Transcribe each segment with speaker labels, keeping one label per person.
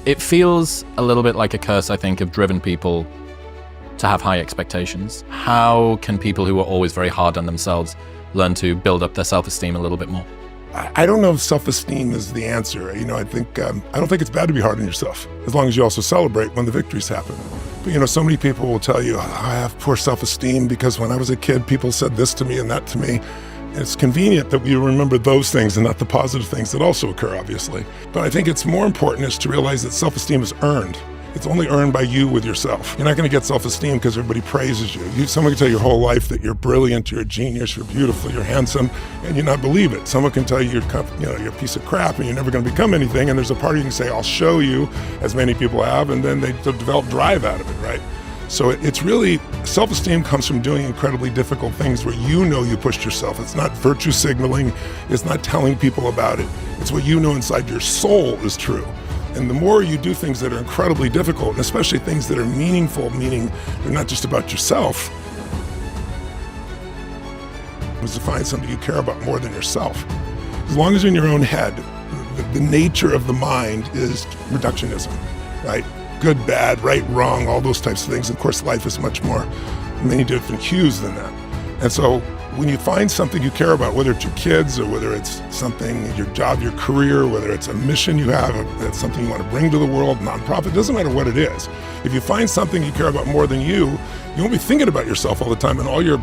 Speaker 1: It feels a little bit like a curse, I think, of driven people to have high expectations. How can people who are always very hard on themselves learn to build up their self-esteem a little bit more?
Speaker 2: I don't know if self-esteem is the answer. I think I don't think it's bad to be hard on yourself, as long as you also celebrate when the victories happen. But so many people will tell you, I have poor self-esteem because when I was a kid, people said this to me and that to me. And it's convenient that we remember those things and not the positive things that also occur, obviously. But I think it's more important is to realize that self-esteem is earned. It's only earned by you with yourself. You're not going to get self-esteem because everybody praises you. Someone can tell you your whole life that you're brilliant, you're a genius, you're beautiful, you're handsome, and you not believe it. Someone can tell you you're a piece of crap and you're never going to become anything, and there's a part of you can say, I'll show you, as many people have, and then they develop drive out of it, right? So it's really, self-esteem comes from doing incredibly difficult things where you pushed yourself. It's not virtue signaling, it's not telling people about it. It's what you know inside your soul is true. And the more you do things that are incredibly difficult, and especially things that are meaningful, meaning they're not just about yourself, is to find something you care about more than yourself. As long as you're in your own head, the nature of the mind is reductionism, right? Good, bad, right, wrong, all those types of things. Of course, life is much more, many different hues than that. And so when you find something you care about, whether it's your kids or whether it's something, your job, your career, whether it's a mission you have, that's something you want to bring to the world, nonprofit, doesn't matter what it is. If you find something you care about more than you won't be thinking about yourself all the time, and all your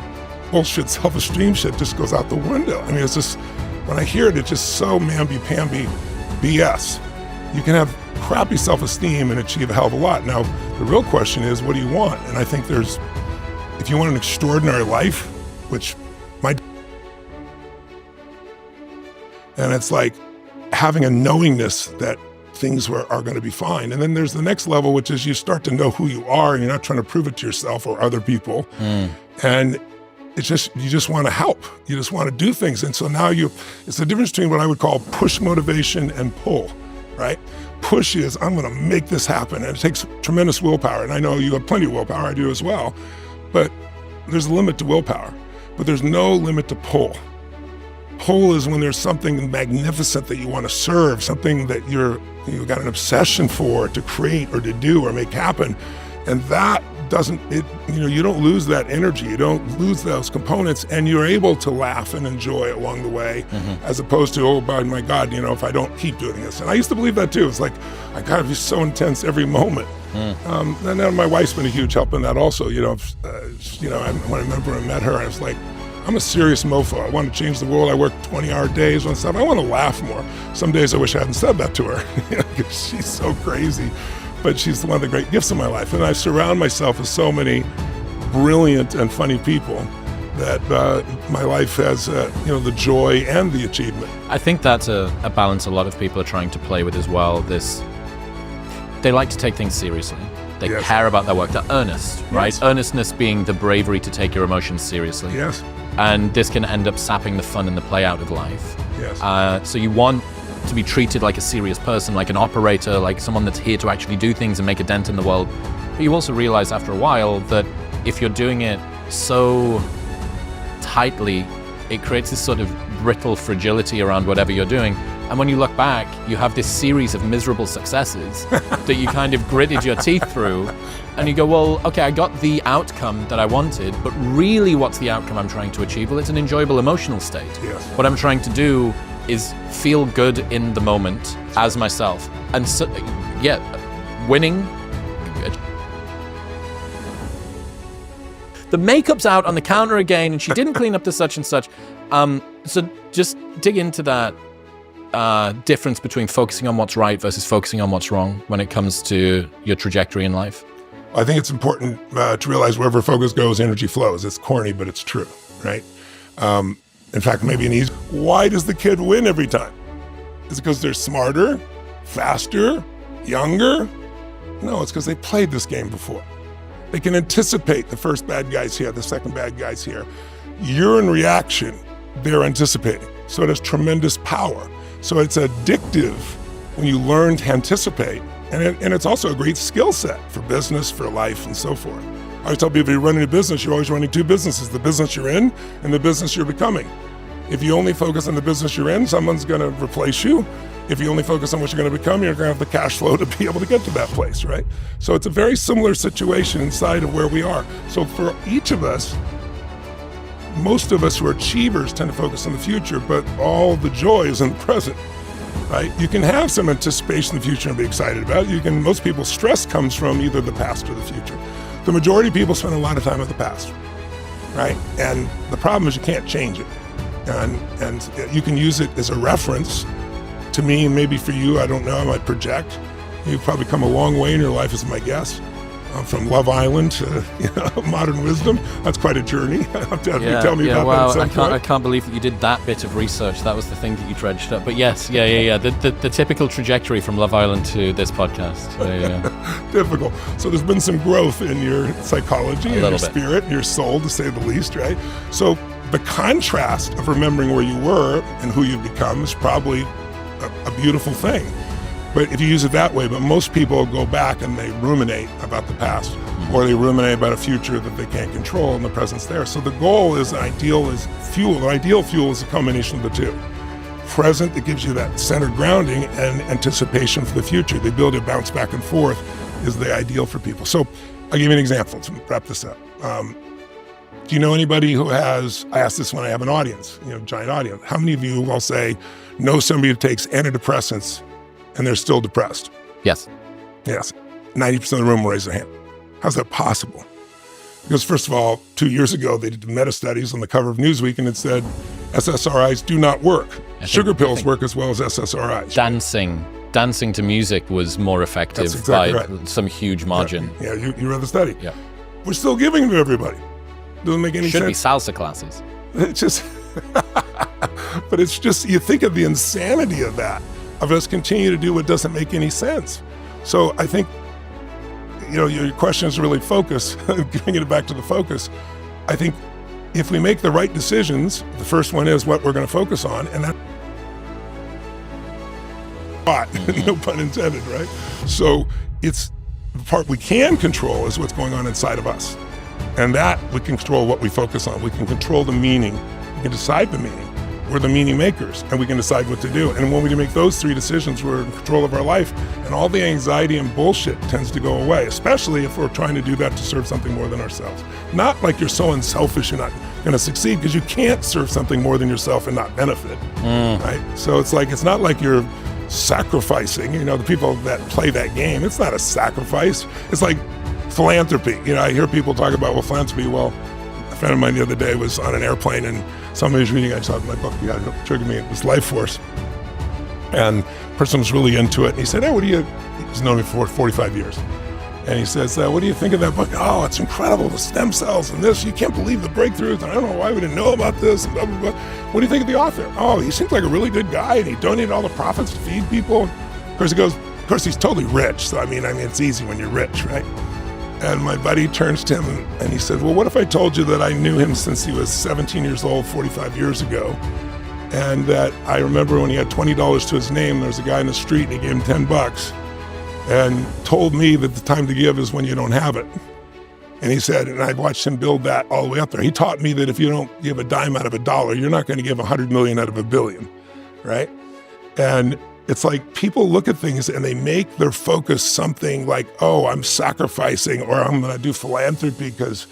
Speaker 2: bullshit self-esteem shit just goes out the window. I mean, it's just, when I hear it, it's just so mamby-pamby BS. You can have crappy self-esteem and achieve a hell of a lot. Now, the real question is, what do you want? And I think if you want an extraordinary life, which and it's like having a knowingness that things are going to be fine. And then there's the next level, which is you start to know who you are and you're not trying to prove it to yourself or other people. And it's just, you just want to help. You just want to do things. And so now it's the difference between what I would call push motivation and pull, right? Push is, I'm going to make this happen. And it takes tremendous willpower. And I know you have plenty of willpower, I do as well. But there's a limit to willpower. But there's no limit to pull. Pull is when there's something magnificent that you want to serve, something that you've got an obsession for, to create or to do or make happen. And that you don't lose that energy, you don't lose those components, and you're able to laugh and enjoy along the way, as opposed to, oh, my God, if I don't keep doing this. And I used to believe that too. It's like, I gotta be so intense every moment. And then my wife's been a huge help in that also. When I met her, I was like, I'm a serious mofo. I want to change the world. I work 20-hour days and stuff. I want to laugh more. Some days I wish I hadn't said that to her, because she's so crazy. But she's one of the great gifts of my life. And I surround myself with so many brilliant and funny people that my life has, the joy and the achievement.
Speaker 1: I think that's a balance a lot of people are trying to play with as well. They like to take things seriously. They care about their work. They're earnest, right? Earnestness being the bravery to take your emotions seriously.
Speaker 2: Yes.
Speaker 1: And this can end up sapping the fun and the play out of life.
Speaker 2: Yes.
Speaker 1: So you want to be treated like a serious person, like an operator, like someone that's here to actually do things and make a dent in the world. But you also realize after a while that if you're doing it so tightly, it creates this sort of brittle fragility around whatever you're doing. And when you look back, you have this series of miserable successes that you kind of gritted your teeth through. And you go, well, okay, I got the outcome that I wanted, but really what's the outcome I'm trying to achieve? Well, it's an enjoyable emotional state.
Speaker 2: Yes.
Speaker 1: What I'm trying to do is feel good in the moment as myself. And so, winning. The makeup's out on the counter again, and she didn't clean up the such and such. So just dig into that difference between focusing on what's right versus focusing on what's wrong when it comes to your trajectory in life.
Speaker 2: I think it's important to realize wherever focus goes, energy flows. It's corny, but it's true, right? In fact, maybe an easy. Why does the kid win every time? Is it because they're smarter, faster, younger? No, it's because they played this game before. They can anticipate the first bad guy's here, the second bad guy's here. You're in reaction, they're anticipating. So it has tremendous power. So it's addictive when you learn to anticipate. And it's also a great skill set for business, for life, and so forth. I always tell people, if you're running a business, you're always running two businesses, the business you're in and the business you're becoming. If you only focus on the business you're in, someone's gonna replace you. If you only focus on what you're going to become, you're going to have the cash flow to be able to get to that place, right? So it's a very similar situation inside of where we are. So for each of us, most of us who are achievers tend to focus on the future, but all the joy is in the present, right? You can have some anticipation in the future and be excited about it. Most people's stress comes from either the past or the future. The majority of people spend a lot of time with the past, right? And the problem is you can't change it. And you can use it as a reference to me, and maybe for you, I don't know, I might project. You've probably come a long way in your life, is my guess. From Love Island to modern wisdom. That's quite a journey. Tell me about
Speaker 1: wow.
Speaker 2: that.
Speaker 1: I can't believe that you did that bit of research. That was the thing that you dredged up. But yes, the typical trajectory from Love Island to this podcast.
Speaker 2: Difficult. So there's been some growth in your psychology, and your spirit, and your soul, to say the least, right? So the contrast of remembering where you were and who you've become is probably a beautiful thing. But if you use it that way, but most people go back and they ruminate about the past, or they ruminate about a future that they can't control, and the present's there. So the goal is ideal is fuel. The ideal fuel is a combination of the two. Present, it gives you that centered grounding, and anticipation for the future. The ability to bounce back and forth is the ideal for people. So I'll give you an example to wrap this up. Do you know anybody who has, I ask this when I have an audience, giant audience, how many of you, I'll say, know somebody who takes antidepressants and they're still depressed?
Speaker 1: Yes.
Speaker 2: 90% of the room will raise their hand. How's that possible? Because first of all, 2 years ago, they did meta studies on the cover of Newsweek, and it said SSRIs do not work. Sugar pills work as well as SSRIs.
Speaker 1: Dancing to music was more effective by some huge margin.
Speaker 2: Yeah, you read the study.
Speaker 1: Yeah.
Speaker 2: We're still giving them to everybody. Doesn't make any sense.
Speaker 1: Should be salsa classes.
Speaker 2: It's just, but it's just, you think of the insanity of that. Of us continue to do what doesn't make any sense. So I think, your question is really focus, bringing it back to the focus. I think if we make the right decisions, the first one is what we're going to focus on, and that, no pun intended, right? So it's the part we can control is what's going on inside of us. And that we can control what we focus on. We can control the meaning. We can decide the meaning. We're the meaning makers, and we can decide what to do. And when we make those three decisions, we're in control of our life, and all the anxiety and bullshit tends to go away, especially if we're trying to do that to serve something more than ourselves. Not like you're so unselfish you're not going to succeed, because you can't serve something more than yourself and not benefit, right? So it's not like you're sacrificing, the people that play that game, it's not a sacrifice. It's like philanthropy. I hear people talk about, philanthropy. Well, a friend of mine the other day was on an airplane, and somebody was reading, I saw my book, triggered me, it was Life Force. And the person was really into it. And he said, hey, he's known me for 45 years. And he says, what do you think of that book? Oh, it's incredible, the stem cells and this, you can't believe the breakthroughs. And I don't know why we didn't know about this, and blah, blah, blah. What do you think of the author? Oh, he seems like a really good guy, and he donated all the profits to feed people. Of course, he's totally rich. So, I mean, it's easy when you're rich, right? And my buddy turns to him and he said, well, what if I told you that I knew him since he was 17 years old, 45 years ago? And that I remember when he had $20 to his name, there was a guy in the street and he gave him $10 and told me that the time to give is when you don't have it. And he said, and I watched him build that all the way up there. He taught me that if you don't give a dime out of $1, you're not going to give 100 million out of $1 billion, right? And it's like people look at things and they make their focus something like, oh, I'm sacrificing, or I'm going to do philanthropy because,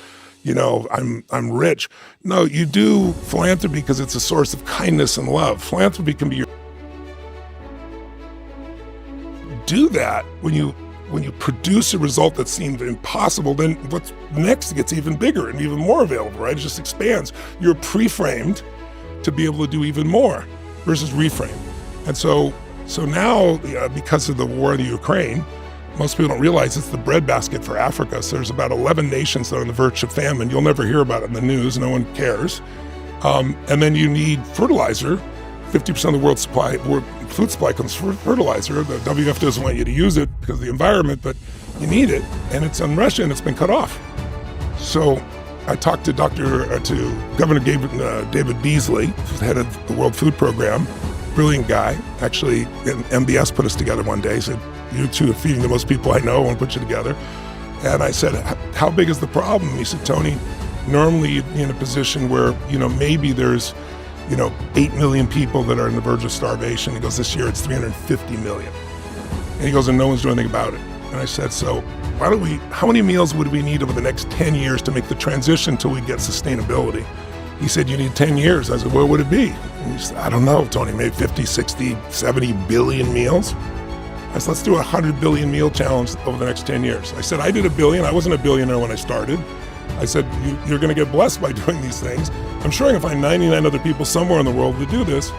Speaker 2: I'm rich. No, you do philanthropy because it's a source of kindness and love. Philanthropy can be your... Do that when you produce a result that seemed impossible, then what's next gets even bigger and even more available, right? It just expands. You're pre-framed to be able to do even more versus reframe. And so now, because of the war in the Ukraine, most people don't realize it's the breadbasket for Africa. So there's about 11 nations that are on the verge of famine. You'll never hear about it in the news. No one cares. And then you need fertilizer. 50% of the world's food supply comes from fertilizer. The WWF doesn't want you to use it because of the environment, but you need it. And it's in Russia and it's been cut off. So I talked to Governor David Beasley, who's the head of the World Food Program. Brilliant guy. Actually, MBS put us together one day. He said, you two are feeding the most people I know. I want to put you together. And I said, how big is the problem? He said, Tony, normally you'd be in a position where, maybe there's, 8 million people that are on the verge of starvation. He goes, this year it's 350 million. And he goes, and no one's doing anything about it. And I said, so how many meals would we need over the next 10 years to make the transition till we get sustainability? He said, you need 10 years. I said, what would it be? And he said, I don't know, Tony, maybe 50, 60, 70 billion meals. I said, let's do a 100 billion meal challenge over the next 10 years. I said, I did 1 billion. I wasn't a billionaire when I started. I said, you're going to get blessed by doing these things. I'm sure I can find 99 other people somewhere in the world to do this.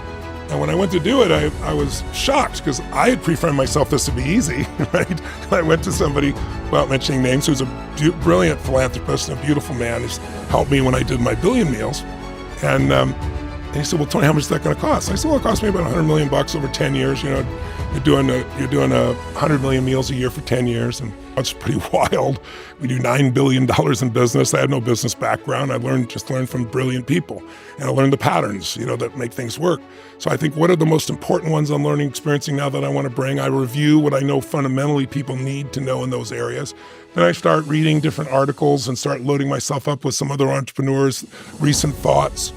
Speaker 2: And when I went to do it, I was shocked because I had pre-framed myself this would be easy, right? I went to somebody, without mentioning names, who's a brilliant philanthropist and a beautiful man who's helped me when I did my billion meals. And he said, well, Tony, how much is that going to cost? I said, well, it cost me about $100 million over 10 years. You're doing 100 million meals a year for 10 years. And that's pretty wild. We do $9 billion in business. I had no business background. I learned from brilliant people. And I learned the patterns, that make things work. So I think what are the most important ones I'm learning, experiencing now that I want to bring? I review what I know fundamentally people need to know in those areas. Then I start reading different articles and start loading myself up with some other entrepreneurs' recent thoughts.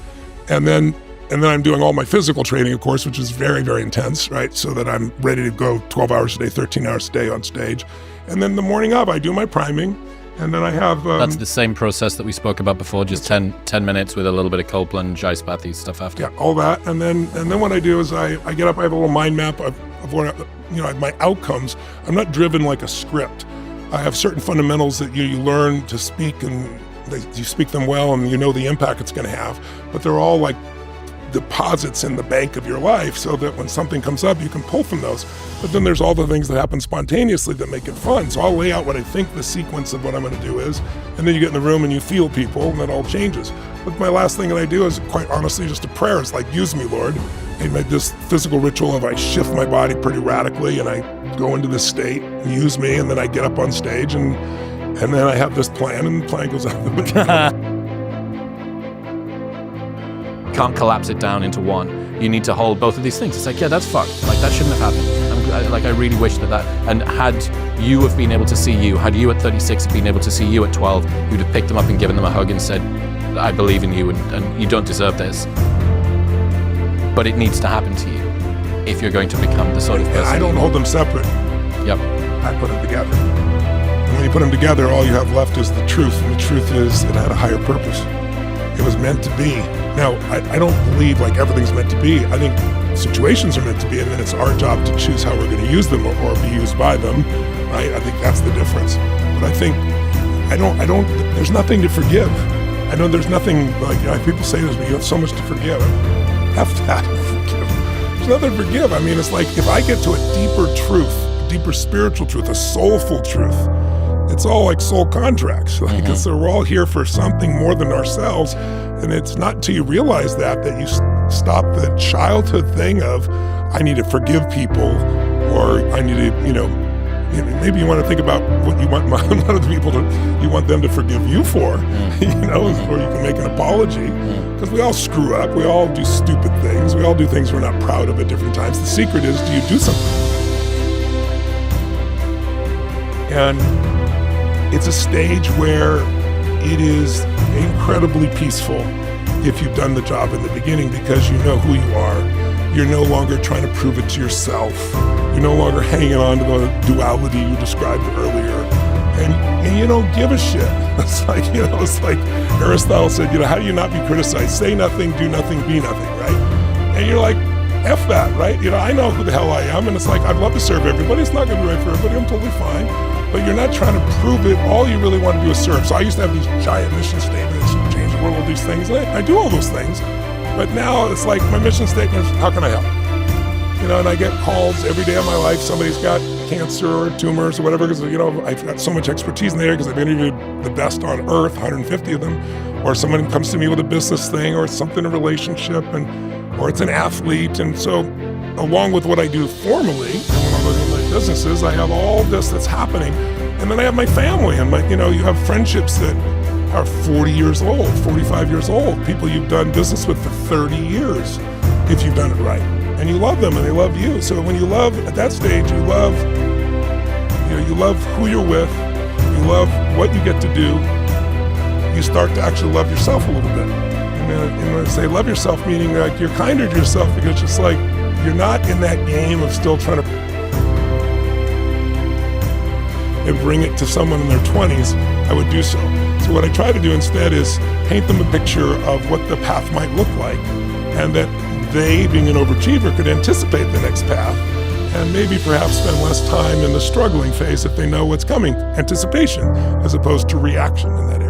Speaker 2: And then I'm doing all my physical training, of course, which is very, very intense, right? So that I'm ready to go 12 hours a day, 13 hours a day on stage. And then the morning of, I do my priming. And then I have...
Speaker 1: That's the same process that we spoke about before, just 10 minutes with a little bit of cold plunge, ice bath, stuff after.
Speaker 2: Yeah, all that. And then what I do is I get up, I have a little mind map of what, my outcomes. I'm not driven like a script. I have certain fundamentals that you learn to speak, and you speak them well, and you know the impact it's going to have. But they're all like deposits in the bank of your life so that when something comes up, you can pull from those. But then there's all the things that happen spontaneously that make it fun. So I'll lay out what I think the sequence of what I'm going to do is, and then you get in the room and you feel people, and that all changes. But my last thing that I do is, quite honestly, just a prayer. It's like, use me, Lord. I make this physical ritual of I shift my body pretty radically, and I go into this state, use me, and then I get up on stage, and then I have this plan, and the plan goes out the window.
Speaker 1: Can't collapse it down into one. You need to hold both of these things. It's like, yeah, that's fucked. Like, that shouldn't have happened. I really wish that. And had you have been able to see you, had you at 36 have been able to see you at 12, you'd have picked them up and given them a hug and said, I believe in you, and you don't deserve this. But it needs to happen to you if you're going to become the sort of person.
Speaker 2: I don't hold them separate.
Speaker 1: Yep.
Speaker 2: I put them together. And when you put them together, all you have left is the truth. And the truth is it had a higher purpose. It was meant to be. Now, I don't believe like everything's meant to be. I think situations are meant to be, and then it's our job to choose how we're going to use them or be used by them, right? I think that's the difference. But I think, there's nothing to forgive. I know there's nothing, people say this, but you have so much to forgive. F that, forgive. There's nothing to forgive. I mean, it's like if I get to a deeper truth, a deeper spiritual truth, a soulful truth, it's all like soul contracts. So we're all here for something more than ourselves. And it's not until you realize that you stop the childhood thing of, I need to forgive people, or I need to, maybe you want to think about what you want other people you want them to forgive you for, or you can make an apology. Because we all screw up. We all do stupid things. We all do things we're not proud of at different times. The secret is, do you do something? And it's a stage where it is incredibly peaceful if you've done the job in the beginning, because you know who you are. You're no longer trying to prove it to yourself. You're no longer hanging on to the duality you described earlier. And you don't give a shit. It's like Aristotle said, how do you not be criticized? Say nothing, do nothing, be nothing, right? And you're like, F that, right? I know who the hell I am, and it's like, I'd love to serve everybody. It's not going to be right for everybody. I'm totally fine. But you're not trying to prove it. All you really want to do is serve. So I used to have these giant mission statements, change the world, all these things. And I do all those things. But now it's like my mission statement is, how can I help? And I get calls every day of my life. Somebody's got cancer or tumors or whatever, because, I've got so much expertise in the area because I've interviewed the best on earth, 150 of them. Or someone comes to me with a business thing, or it's something, a relationship, or it's an athlete. And so along with what I do formally, and when I'm looking at my businesses, I have all this that's happening. And then I have my family, and you have friendships that are 40 years old, 45 years old, people you've done business with for 30 years, if you've done it right. And you love them and they love you. So when you love, at that stage, you love who you're with, you love what you get to do, you start to actually love yourself a little bit. And when I say love yourself, meaning like you're kinder to yourself because it's like you're not in that game of still trying to and bring it to someone in their 20s, I would do so. So what I try to do instead is paint them a picture of what the path might look like, and that they, being an overachiever, could anticipate the next path and maybe perhaps spend less time in the struggling phase if they know what's coming. Anticipation as opposed to reaction in that area.